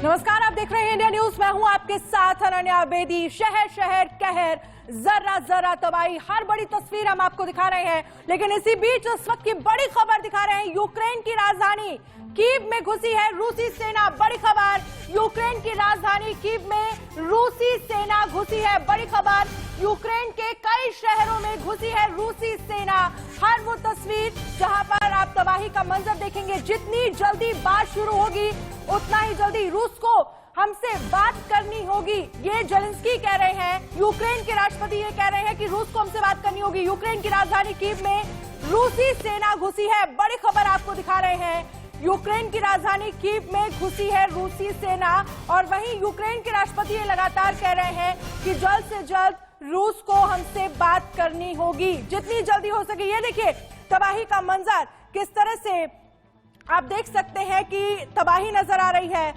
नमस्कार, आप देख रहे हैं इंडिया न्यूज। मैं हूं आपके साथ अनन्या बेदी। शहर शहर कहर, जरा जरा तबाही, हर बड़ी तस्वीर हम आपको दिखा रहे हैं। लेकिन इसी बीच इस वक्त की बड़ी खबर दिखा रहे हैं। यूक्रेन की राजधानी कीव में घुसी है रूसी सेना। बड़ी खबर, यूक्रेन की राजधानी कीव में रूसी सेना घुसी है। बड़ी खबर, यूक्रेन के कई शहरों में घुसी है रूसी सेना। हर वो तस्वीर जहां पर आप तबाही का मंजर देखेंगे। जितनी जल्दी बात शुरू होगी उतना ही जल्दी रूस को हमसे बात करनी होगी, ये जेलेंस्की कह रहे हैं। यूक्रेन के राष्ट्रपति ये कह रहे हैं कि रूस को हमसे बात करनी होगी। यूक्रेन की राजधानी कीव में रूसी सेना घुसी है। बड़ी खबर आपको दिखा रहे हैं। यूक्रेन की राजधानी कीव में घुसी है रूसी सेना। और वहीं यूक्रेन के राष्ट्रपति ये लगातार कह रहे हैं कि जल्द से जल्द रूस को हमसे बात करनी होगी, जितनी जल्दी हो सके। ये देखिए तबाही का मंजर, किस तरह से आप देख सकते हैं कि तबाही नजर आ रही है।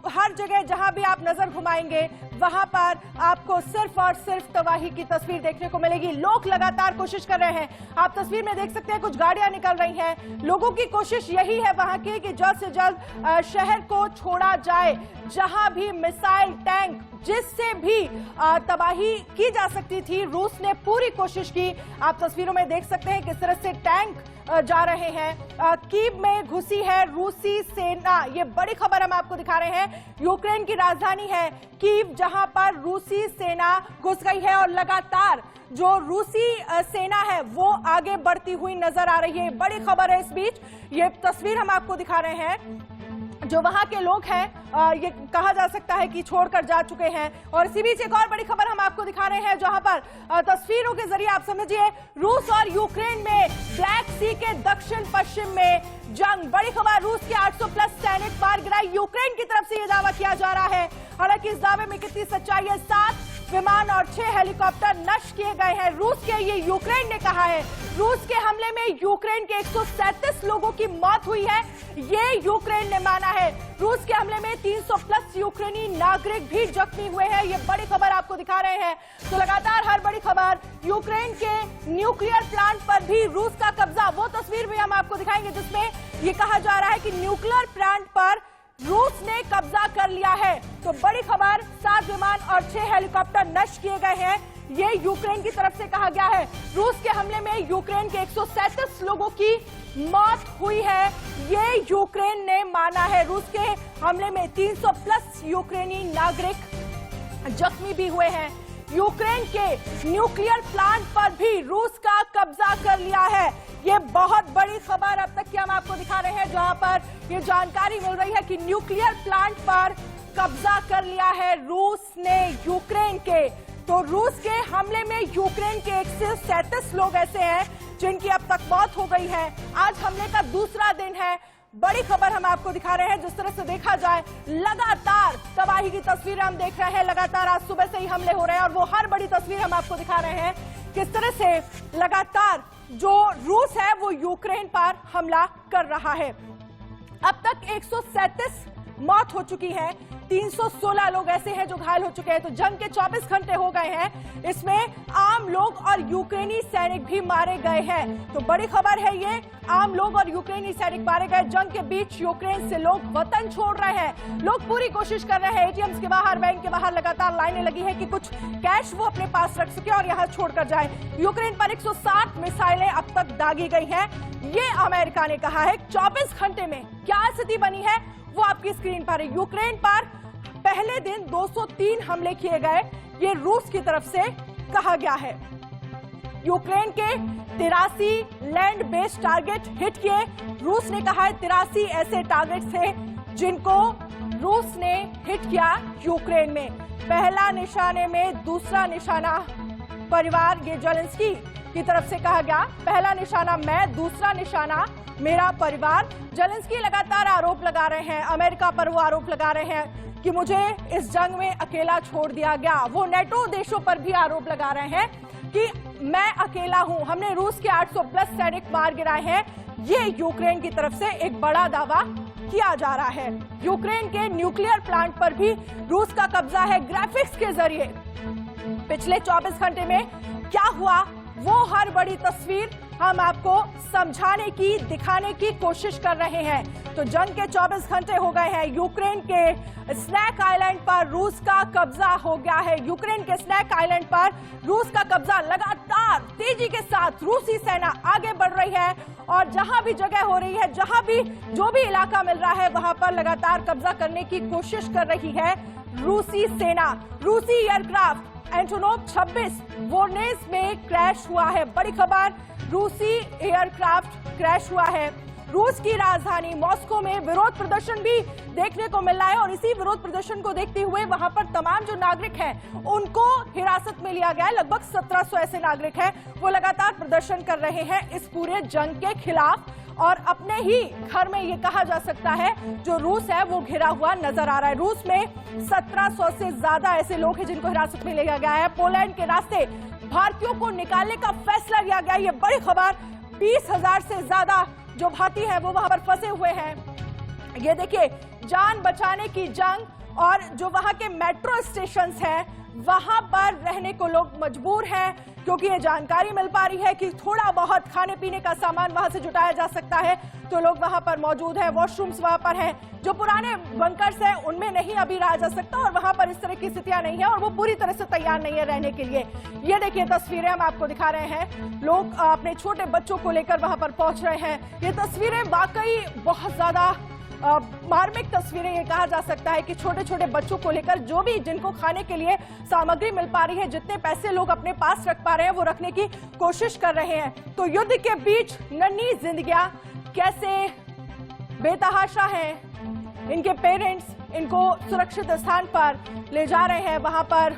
हर जगह जहां भी आप नजर घुमाएंगे वहां पर आपको सिर्फ और सिर्फ तबाही की तस्वीर देखने को मिलेगी। लोग लगातार कोशिश कर रहे हैं। आप तस्वीर में देख सकते हैं कुछ गाड़ियां निकल रही हैं। लोगों की कोशिश यही है वहां की कि जल्द से जल्द शहर को छोड़ा जाए। जहां भी मिसाइल, टैंक, जिससे भी तबाही की जा सकती थी, रूस ने पूरी कोशिश की। आप तस्वीरों में देख सकते हैं किस तरह से टैंक जा रहे हैं। कीव में घुसी है रूसी सेना। ये बड़ी खबर हम आपको दिखा रहे हैं। यूक्रेन की राजधानी है कीव, जहां पर रूसी सेना घुस गई है और लगातार जो रूसी सेना है वो आगे बढ़ती हुई नजर आ रही है। बड़ी खबर है। इस बीच ये तस्वीर हम आपको दिखा रहे हैं। जो वहां के लोग हैं ये कहा जा सकता है कि छोड़कर जा चुके हैं। और इसी बीच एक और बड़ी खबर हम आपको दिखा रहे हैं, जहां पर तस्वीरों के जरिए आप समझिए रूस और यूक्रेन में ब्लैक सी के दक्षिण पश्चिम में जंग। बड़ी खबर, रूस के 800 प्लस सैनिक मार गिराए। यूक्रेन की तरफ से यह दावा किया जा रहा है। हालांकि इस दावे में कितनी सच्चाई है? 7 विमान और 6 हेलीकॉप्टर नष्ट किए गए हैं रूस के, ये यूक्रेन ने कहा है। रूस के हमले में यूक्रेन के 137 लोगों की मौत हुई है, ये यूक्रेन ने माना है। रूस के हमले में 300 प्लस यूक्रेनी नागरिक भी जख्मी हुए हैं। ये बड़ी खबर आपको दिखा रहे हैं। तो लगातार हर बड़ी खबर, यूक्रेन के न्यूक्लियर प्लांट पर भी रूस का कब्जा। वो तस्वीर भी हम आपको दिखाएंगे जिसमें ये कहा जा रहा है कि न्यूक्लियर प्लांट पर रूस ने कब्जा कर लिया है। तो बड़ी खबर, 7 विमान और 6 हेलीकॉप्टर नष्ट किए गए हैं, ये यूक्रेन की तरफ से कहा गया है। रूस के हमले में यूक्रेन के 137 लोगों की मौत हुई है, ये यूक्रेन ने माना है। रूस के हमले में 300 प्लस यूक्रेनी नागरिक जख्मी भी हुए हैं। यूक्रेन के न्यूक्लियर प्लांट पर भी रूस का कब्जा कर लिया है। ये बहुत बड़ी खबर अब तक की हम आपको दिखा रहे हैं, जहां पर ये जानकारी मिल रही है कि न्यूक्लियर प्लांट पर कब्जा कर लिया है रूस ने यूक्रेन के। तो रूस के हमले में यूक्रेन के 137 लोग ऐसे हैं जिनकी अब तक मौत हो गई है। आज हमले का दूसरा दिन है। बड़ी खबर हम आपको दिखा रहे हैं। जिस तरह से देखा जाए लगातार तबाही की तस्वीरें हम देख रहे हैं। लगातार आज सुबह से ही हमले हो रहे हैं और वो हर बड़ी तस्वीर हम आपको दिखा रहे हैं किस तरह से लगातार जो रूस है वो यूक्रेन पर हमला कर रहा है। अब तक 137 मौत हो चुकी है, 316 लोग ऐसे हैं जो घायल हो चुके हैं। तो जंग के 24 घंटे हो गए हैं, इसमें आम लोग और यूक्रेनी सैनिक भी मारे गए हैं। तो बड़ी खबर है ये, आम लोग और यूक्रेनी सैनिक मारे गए। जंग के बीच यूक्रेन से लोग वतन छोड़ रहे हैं। लोग पूरी कोशिश कर रहे हैं, एटीएम्स के बाहर, बैंक के बाहर लगातार लाइनें लगी है कि कुछ कैश वो अपने पास रख सके और यहाँ छोड़कर जाए। यूक्रेन पर 160 मिसाइलें अब तक दागी गई हैं, ये अमेरिका ने कहा है। 24 घंटे में क्या स्थिति बनी है वो आपकी स्क्रीन पर है। यूक्रेन पर पहले दिन 203 हमले किए गए, ये रूस की तरफ से कहा गया है। यूक्रेन के 83 लैंड बेस्ड टारगेट हिट किए। रूस ने कहा है 83 ऐसे टारगेट थे जिनको रूस ने हिट किया यूक्रेन में। पहला निशाने में, दूसरा निशाना परिवार, ये जेलेंस्की की तरफ से कहा गया। पहला निशाना मैं, दूसरा निशाना मेरा परिवार। जेलेंस्की लगातार आरोप लगा रहे हैं, अमेरिका पर वो आरोप लगा रहे हैं कि मुझे इस जंग में अकेला छोड़ दिया गया। वो नेटो देशों पर भी आरोप लगा रहे हैं कि मैं अकेला हूं, हमने रूस के 800 प्लस सैनिक मार गिराए हैं। ये यूक्रेन की तरफ से एक बड़ा दावा किया जा रहा है। यूक्रेन के न्यूक्लियर प्लांट पर भी रूस का कब्जा है ग्राफिक्स के जरिए। पिछले 24 घंटे में क्या हुआ वो हर बड़ी तस्वीर हम आपको समझाने की, दिखाने की कोशिश कर रहे हैं। तो जंग के 24 घंटे हो गए हैं। यूक्रेन के स्नैक आइलैंड पर रूस का कब्जा हो गया है। यूक्रेन के स्नैक आइलैंड पर रूस का कब्जा, लगातार तेजी के साथ रूसी सेना आगे बढ़ रही है और जहां भी जगह हो रही है, जहां भी जो भी इलाका मिल रहा है, वहां पर लगातार कब्जा करने की कोशिश कर रही है रूसी सेना। रूसी एयरक्राफ्ट एंटोनोव 26 वोरोनेज में क्रैश हुआ है। बड़ी खबर, रूसी एयरक्राफ्ट क्रैश हुआ है। रूस की राजधानी मॉस्को में विरोध प्रदर्शन भी देखने को मिल रहा है और इसी विरोध प्रदर्शन को देखते हुए वहां पर तमाम जो नागरिक हैं उनको हिरासत में लिया गया है। लगभग 1700 ऐसे नागरिक हैं, वो लगातार प्रदर्शन कर रहे हैं इस पूरे जंग के खिलाफ और अपने ही घर में ये कहा जा सकता है जो रूस है वो घिरा हुआ नजर आ रहा है। रूस में 1700 से ज्यादा ऐसे लोग हैं जिनको हिरासत में लिया गया है। पोलैंड के रास्ते भारतीयों को निकालने का फैसला लिया गया। ये बड़ी खबर, 20,000 से ज्यादा जो भारतीय हैं वो वहां पर फंसे हुए हैं। ये देखिए, जान बचाने की जंग और जो वहां के मेट्रो स्टेशन हैं वहां पर रहने को लोग मजबूर हैं क्योंकि ये जानकारी मिल पा रही है कि थोड़ा बहुत खाने पीने का सामान वहां से जुटाया जा सकता है, तो लोग वहां पर मौजूद हैं। वॉशरूम्स वहां पर हैं, जो पुराने बंकर्स हैं उनमें नहीं अभी रहा जा सकता और वहां पर इस तरह की स्थितियां नहीं है और वो पूरी तरह से तैयार नहीं है रहने के लिए। ये देखिए तस्वीरें हम आपको दिखा रहे हैं, लोग अपने छोटे बच्चों को लेकर वहां पर पहुंच रहे हैं। ये तस्वीरें वाकई बहुत ज्यादा मार्मिक तस्वीरें, ये कहा जा सकता है कि छोटे छोटे बच्चों को लेकर जो भी जिनको खाने के लिए सामग्री मिल पा रही है, जितने पैसे लोग अपने पास रख पा रहे हैं वो रखने की कोशिश कर रहे हैं। तो युद्ध के बीच नन्ही जिंदगियां कैसे बेतहाशा हैं। इनके पेरेंट्स इनको सुरक्षित स्थान पर ले जा रहे हैं, वहां पर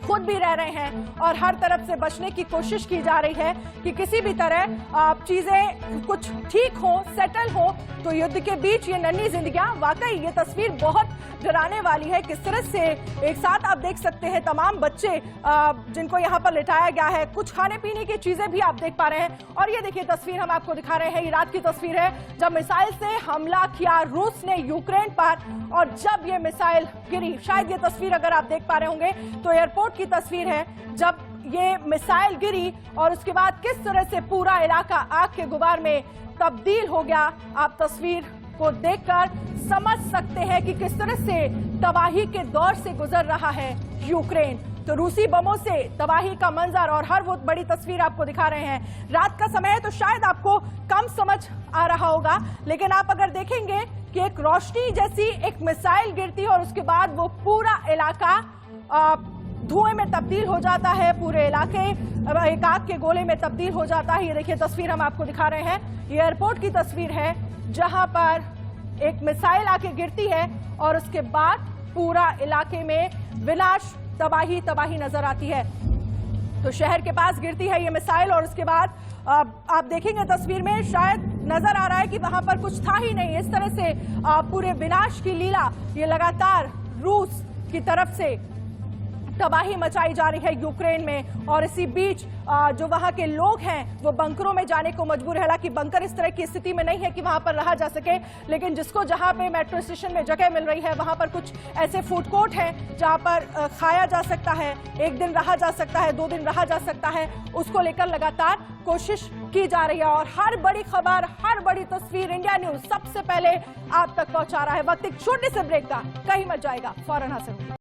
खुद भी रह रहे हैं और हर तरफ से बचने की कोशिश की जा रही है कि किसी भी तरह चीजें कुछ ठीक हो, सेटल हो। तो युद्ध के बीच ये नन्ही जिंदगियां, वाकई ये तस्वीर बहुत डराने वाली है। किस तरह से एक साथ आप देख सकते हैं तमाम बच्चे जिनको यहाँ पर लिटाया गया है, कुछ खाने पीने की चीजें भी आप देख पा रहे हैं। और ये देखिए तस्वीर हम आपको दिखा रहे हैं, ये रात की तस्वीर है जब मिसाइल से हमला किया रूस ने यूक्रेन पर और जब ये मिसाइल गिरी। शायद ये तस्वीर अगर आप देख पा रहे होंगे तो एयरपोर्ट की तस्वीर है जब ये मिसाइल गिरी और उसके बाद किस तरह से पूरा इलाका आग के गुबार में तब्दील हो गया। आप तस्वीर को देखकर समझ सकते हैं कि किस तरह से तबाही के दौर से गुजर रहा है यूक्रेन। तो रूसी बमों से तबाही का मंजर और हर वो बड़ी तस्वीर आपको दिखा रहे हैं। रात का समय है तो शायद आपको कम समझ आ रहा होगा, लेकिन आप अगर देखेंगे कि एक रोशनी जैसी एक मिसाइल गिरती है और उसके बाद वो पूरा इलाका धुएं में तब्दील हो जाता है, पूरे इलाके एक आग के गोले में तब्दील हो जाता है। ये देखिए तस्वीर हम आपको दिखा रहे हैं, ये एयरपोर्ट की तस्वीर है जहां पर एक मिसाइल आके गिरती है और उसके बाद पूरा इलाके में विनाश, तबाही तबाही नजर आती है। तो शहर के पास गिरती है ये मिसाइल और उसके बाद आप देखेंगे तस्वीर में, शायद नजर आ रहा है कि वहां पर कुछ था ही नहीं। इस तरह से पूरे विनाश की लीला ये लगातार रूस की तरफ से तबाही मचाई जा रही है यूक्रेन में। और इसी बीच जो वहां के लोग हैं वो बंकरों में जाने को मजबूर है। हालांकि बंकर इस तरह की स्थिति में नहीं है कि वहां पर रहा जा सके, लेकिन जिसको जहां पे मेट्रो स्टेशन में जगह मिल रही है वहां पर कुछ ऐसे फूड कोर्ट हैं जहां पर खाया जा सकता है, एक दिन रहा जा सकता है, 2 दिन रहा जा सकता है, उसको लेकर लगातार कोशिश की जा रही है। और हर बड़ी खबर, हर बड़ी तस्वीर इंडिया न्यूज सबसे पहले आप तक पहुंचा रहा है। वक्त एक छोटे से ब्रेक का, कहीं मत जाएगा, फौरन हाजिर होगा।